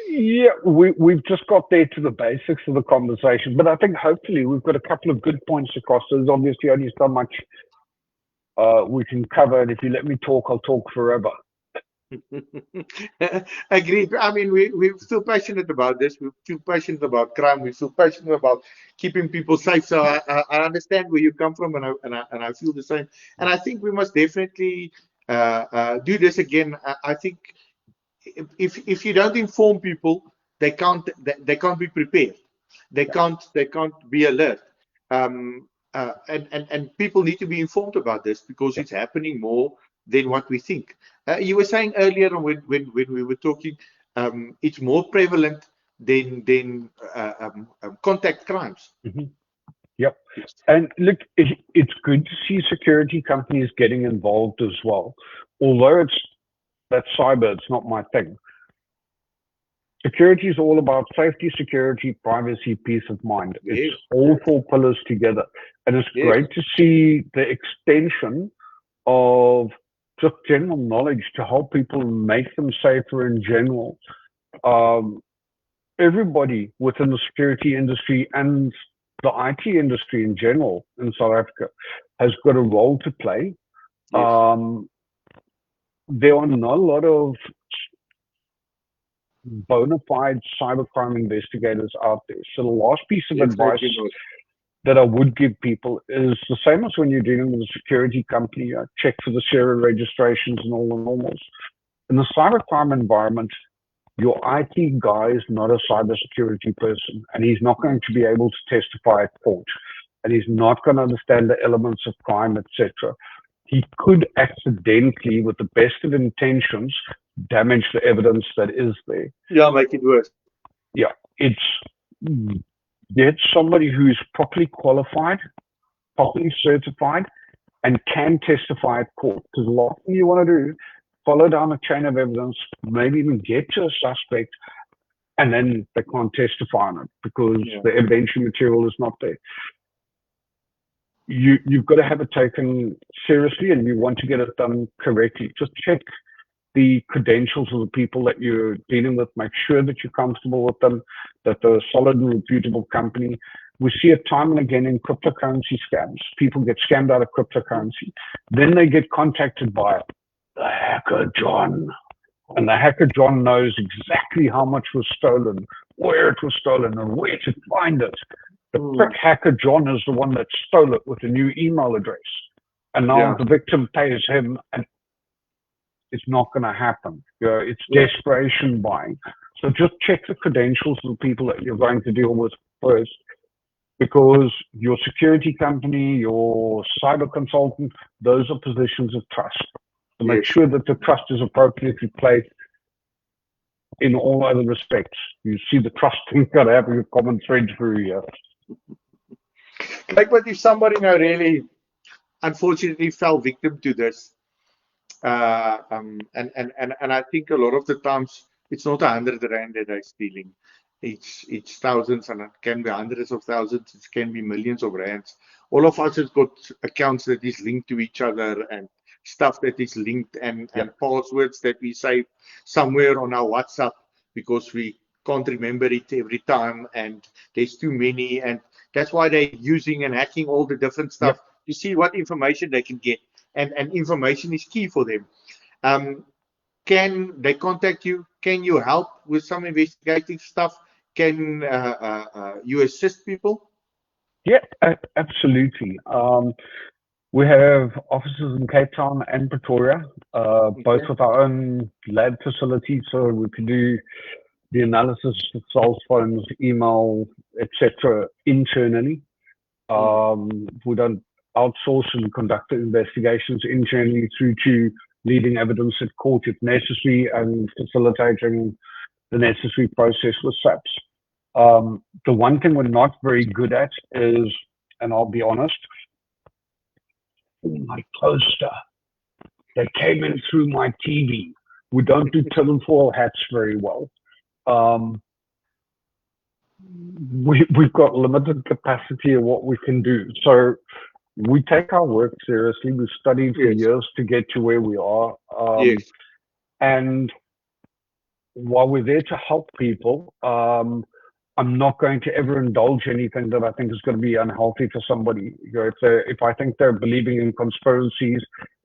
Yeah, we've just got there to the basics of the conversation, but I think hopefully we've got a couple of good points across. There's obviously only so much we can cover, and if you let me talk, I'll talk forever. Agreed. I mean, we're still passionate about this. We feel passionate about crime. We feel passionate about keeping people safe. So I understand where you come from, and I feel the same. And I think we must definitely do this again. I think if you don't inform people, they can't be prepared. They can't be alert. And people need to be informed about this because it's happening more than what we think. You were saying earlier when we were talking, it's more prevalent than contact crimes. Mm-hmm. Yep. And look, it's good to see security companies getting involved as well. Although that's cyber, it's not my thing. Security is all about safety, security, privacy, peace of mind. It's all four pillars together. And it's great to see the extension of just general knowledge to help people make them safer in general. Everybody within the security industry and the IT industry in general in South Africa has got a role to play. There are not a lot of bona fide cybercrime investigators out there. So the last piece of advice that I would give people is the same as when you're dealing with a security company. Check for the serial registrations and all the normals. In the cybercrime environment, your IT guy is not a cybersecurity person, and he's not going to be able to testify at court, and he's not going to understand the elements of crime, etc. He could accidentally, with the best of intentions, damage the evidence that is there. Yeah, make it worse. Yeah, get somebody who's properly qualified, properly certified, and can testify at court. Because the last thing you want to do, follow down a chain of evidence, maybe even get to a suspect, and then they can't testify on it because the evidentiary material is not there. you've got to have it taken seriously, and you want to get it done correctly. Just check the credentials of the people that you're dealing with. Make sure that you're comfortable with them, that they're a solid and reputable company. We see it time and again in cryptocurrency scams. People get scammed out of cryptocurrency. Then they get contacted by the hacker John. And the hacker John knows exactly how much was stolen, where it was stolen, and where to find it. The prick hacker John is the one that stole it with a new email address. And now Yeah. the victim pays him, and it's not going to happen. It's Yeah. desperation buying. So just check the credentials of the people that you're going to deal with first, because your security company, your cyber consultant, those are positions of trust. So make Yes. sure that the trust is appropriately placed in all other respects. You see the trust you've got to have your common thread through here. Like, but if somebody now really unfortunately fell victim to this, and I think a lot of the times it's not 100 rand that they're stealing. It's thousands, and it can be hundreds of thousands. It can be millions of rands. All of us have got accounts that is linked to each other, and stuff that is linked, and Yep. passwords that we save somewhere on our WhatsApp because we can't remember it every time, and there's too many, and that's why they're using and hacking all the different stuff Yep. to see what information they can get, and information is key for them. Um, can they contact you? Can you help with some investigative stuff? Can you assist people? Yeah, absolutely. We have offices in Cape Town and Pretoria, both Okay. with our own lab facilities, so we can do the analysis of cell phones, email, etc. internally. Mm. We don't outsource and conduct the investigations internally through to leading evidence at court if necessary and facilitating the necessary process with SAPs. The one thing we're not very good at is, and I'll be honest, my toaster that came in through my TV. We don't do tinfoil hats very well. Um, we've got limited capacity of what we can do. So we take our work seriously. We've studied for Yes. years to get to where we are. Yes. And while we're there to help people, I'm not going to ever indulge anything that I think is going to be unhealthy for somebody. If I think they're believing in conspiracies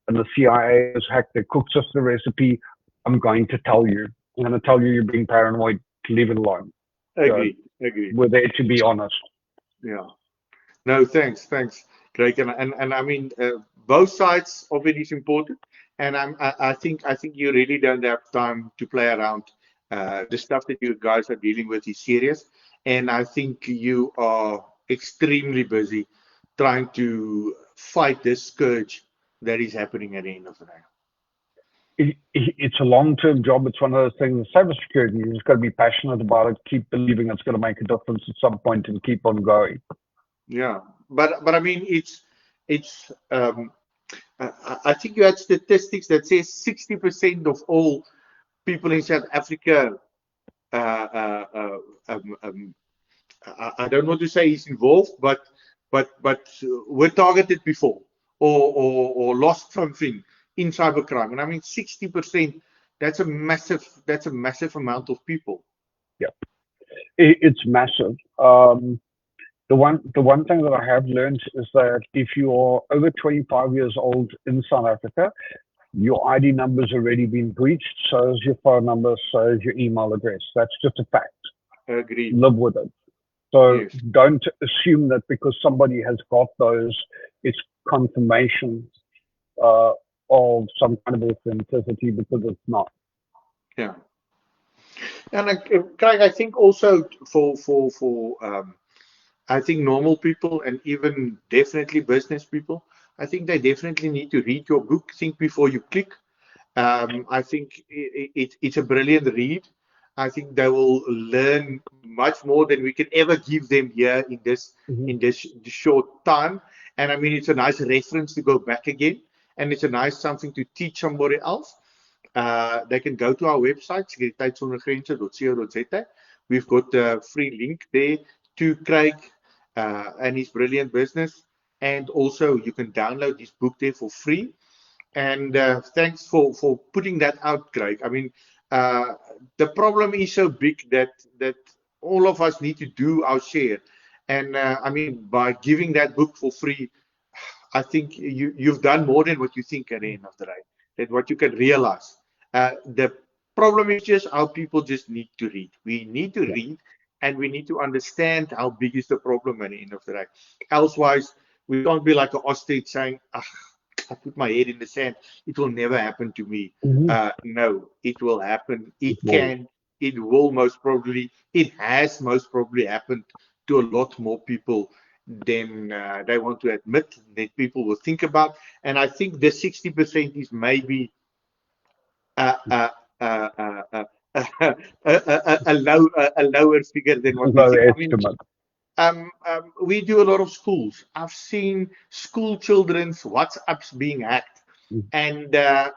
and the CIA has hacked their cook system recipe, I'm going to tell you. I'm going to tell you you're being paranoid. Leave it alone. Agree. Agree. We're there to be honest. Yeah. No, thanks, Craig. And I mean, both sides of it is important, and I think you really don't have time to play around. The stuff that you guys are dealing with is serious, and I think you are extremely busy trying to fight this scourge that is happening at the end of the day. It's a long-term job. It's one of those things. Cybersecurity, you just got to be passionate about it. Keep believing it's going to make a difference at some point, and keep on going. Yeah, but I mean, it's I think you had statistics that says 60% of all people in South Africa, uh, uh, uh, um, um, I don't want to say he's involved, but were targeted before or lost something in cybercrime. And I mean, 60%. That's a massive amount of people. Yeah, it's massive. The one thing that I have learned is that if you are over 25 years old in South Africa, your ID number's already been breached. So is your phone number. So is your email address. That's just a fact. Agreed. Live with it. So Yes. don't assume that because somebody has got those, it's confirmation uh, of some kind of authenticity, because it's not. Yeah. And Craig, I think also I think normal people and even definitely business people, I think they definitely need to read your book, think before you click. I think it's a brilliant read. I think they will learn much more than we can ever give them here in this Mhm. in this short time. And I mean, it's a nice reference to go back again, and it's a nice something to teach somebody else. They can go to our website, sekuriteitsondergrense.co.za. We've got a free link there to Craig and his brilliant business. and also you can download this book there for free. And thanks for putting that out, Craig. I mean, uh, the problem is so big that all of us need to do our share. And I mean, by giving that book for free, I think you've done more than what you think at the end of the day, than what you can realize. The problem is just how people just need to read. We need to Yeah. read, and we need to understand how big is the problem at the end of the day. Elsewise, we can't be like an ostrich saying, ah, I put my head in the sand. It will never happen to me. Hmm. No, it will happen. It It will. can. It will most probably. It has most probably happened to a lot more people than they want to admit, that people will think about. And I think the 60% is maybe uh, uh, uh, uh, uh, a lower figure than what we Low think. I mean, estimate. we do a lot of schools. I've seen school children's WhatsApps being hacked, Mm. and there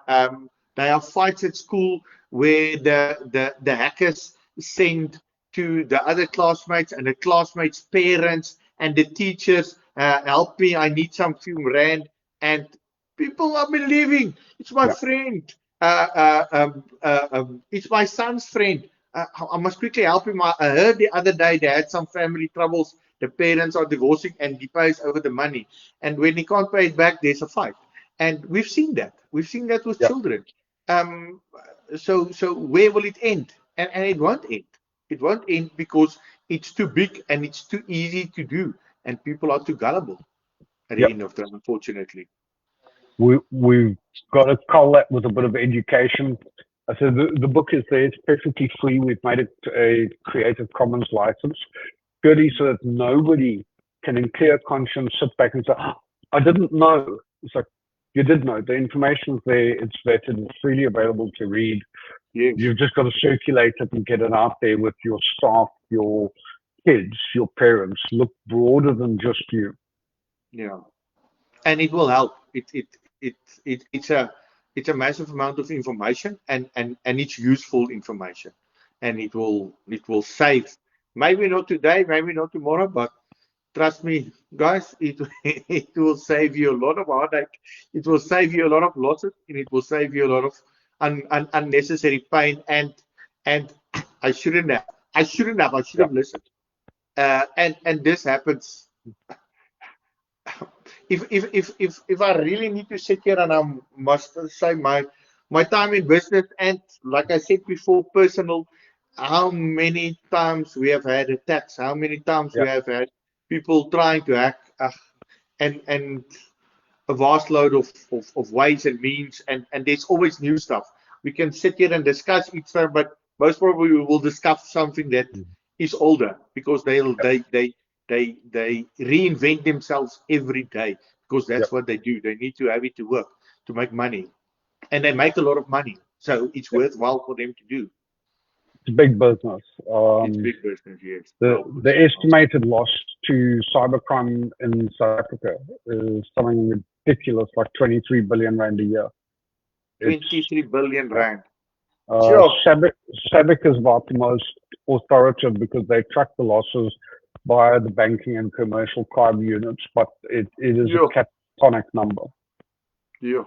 are fights at school where the hackers send to the other classmates and the classmates' parents and the teachers, help me, I need some few rand, and people are believing it's my Yeah. friend, it's my son's friend. I must quickly help him. I heard the other day they had some family troubles. The parents are divorcing and he pays over the money. And when he can't pay it back, there's a fight. And we've seen that. We've seen that with Yeah. children. Um, so where will it end? And it won't end. It won't end because it's too big and it's too easy to do. And people are too gullible at the Yeah. end of the unfortunately. We've got to cull that with a bit of education. I said the book is there. It's perfectly free. We've made it a Creative Commons license, purely so that nobody can, in clear conscience, sit back and say, "Oh, I didn't know." It's like, you did know. The information's there. It's vetted. It's freely available to read. Yes. You've just got to circulate it and get it out there with your staff, your kids, your parents. Look broader than just you. Yeah. And it will help. It's a massive amount of information, and it's useful information, and it will save. Maybe not today, maybe not tomorrow, but trust me, guys, it it will save you a lot of heartache. It will save you a lot of losses, and it will save you a lot of unnecessary pain. And I shouldn't have. I shouldn't have. I should Yeah. have listened. And this happens if I really need to sit here and I must say my time in business and like I said before, personal, how many times we have had attacks, how many times Yeah. we have had people trying to hack, and a vast load of ways and means, and there's always new stuff. We can sit here and discuss each time, but most probably we will discuss something that is older because they reinvent themselves every day because Yeah. that's what they do. They need to have it to work to make money, and they make a lot of money, so it's Yeah. worthwhile for them to do. It's big business. It's big business, yes. The Well put. the Well put. estimated loss to cybercrime in South Africa is something ridiculous, like 23 billion rand a year. It's 23 billion uh, rand. Sure. SABIC is about the most authoritative because they track the losses via the banking and commercial crime units, but it is Sure. a catatonic number. Yeah.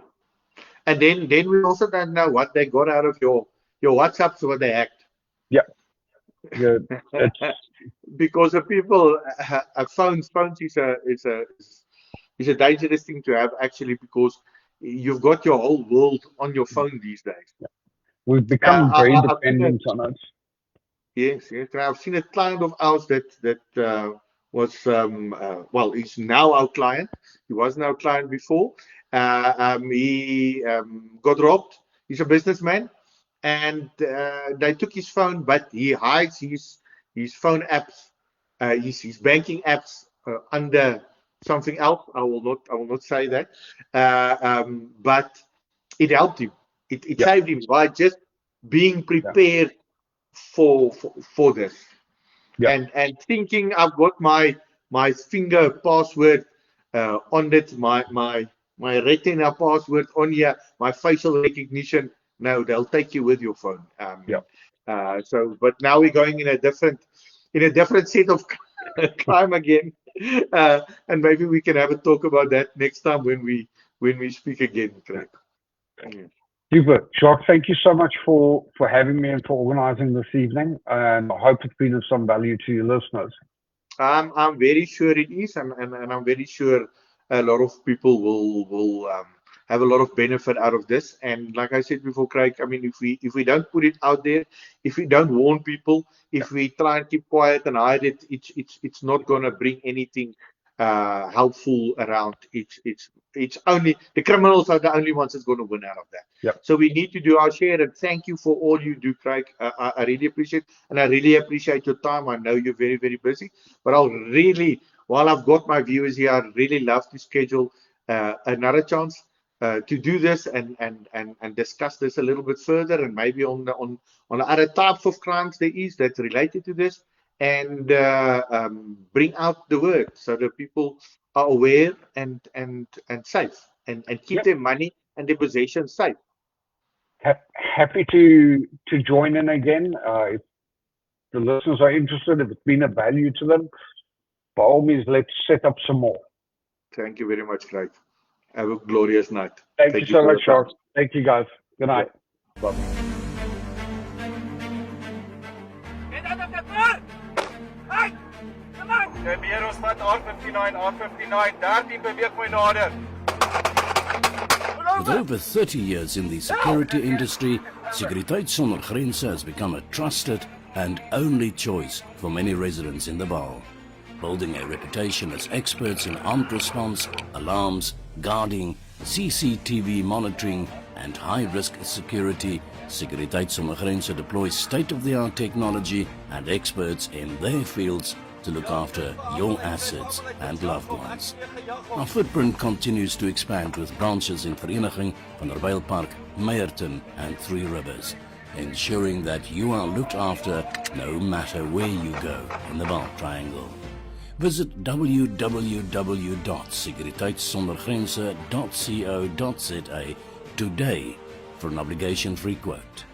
And then we also don't know what they got out of your WhatsApps, what they hacked. Yeah, yeah, it's Because the people, phones is a dangerous thing to have actually because you've got your whole world on your phone these days. we've become very I've seen a dependent on it. Yes, yes. I've seen a client of ours that was well, he's now our client. He wasn't our client before. He got robbed. He's a businessman, and they took his phone, but he hides his phone apps, his banking apps under something else. I will not say that, but it helped him. It Yeah, saved him by just being yeah, prepared for this yeah, and thinking I've got my finger password on it, my retina password on here, my facial recognition. No, they'll take you with your phone. yeah. So, but now we're going in a different set of. crime again. And maybe we can have a talk about that next time when we speak again, Craig. Yeah. Super. Jacques, thank you so much for having me and for organizing this evening. And I hope it's been of some value to your listeners. I'm very sure it is, and I'm very sure a lot of people will have a lot of benefit out of this. And like I said before, Craig, I mean, if we don't put it out there, if we don't warn people, if we try and keep quiet and hide it, it's not going to bring anything helpful around. It's only the criminals are the only ones that's going to win out of that. Yep. So we need to do our share. And thank you for all you do, Craig. I really appreciate, and I really appreciate your time. I know you're very, very busy. But I'll really, while I've got my viewers here, I'd really love to schedule another chance to do this and discuss this a little bit further, and maybe on the other types of crimes there is that's related to this, and bring out the word so that people are aware and safe and keep Yep. their money and their possessions safe. Happy to join in again. If the listeners are interested, if it's been of value to them, by all means, let's set up some more. Thank you very much, Craig. Have a glorious night. Thank you so for much, your time. Jacques. Thank you, guys. Good night. Bye. Ons vat R59, 13 beweeg my nader. With over 30 years in the security industry, Sekuriteit Sonder Grense has become a trusted and only choice for many residents in the Vaal. Building a reputation as experts in armed response, alarms, guarding, CCTV monitoring and high-risk security, Sekuriteit Sonder Grense deploys state-of-the-art technology and experts in their fields to look after your assets and loved ones. Our footprint continues to expand with branches in Vereniging, Van der Bijlpark, Meyerton and Three Rivers, ensuring that you are looked after no matter where you go in the Vaal Triangle. Visit www.sekuriteitsondergrense.co.za today for an obligation-free quote.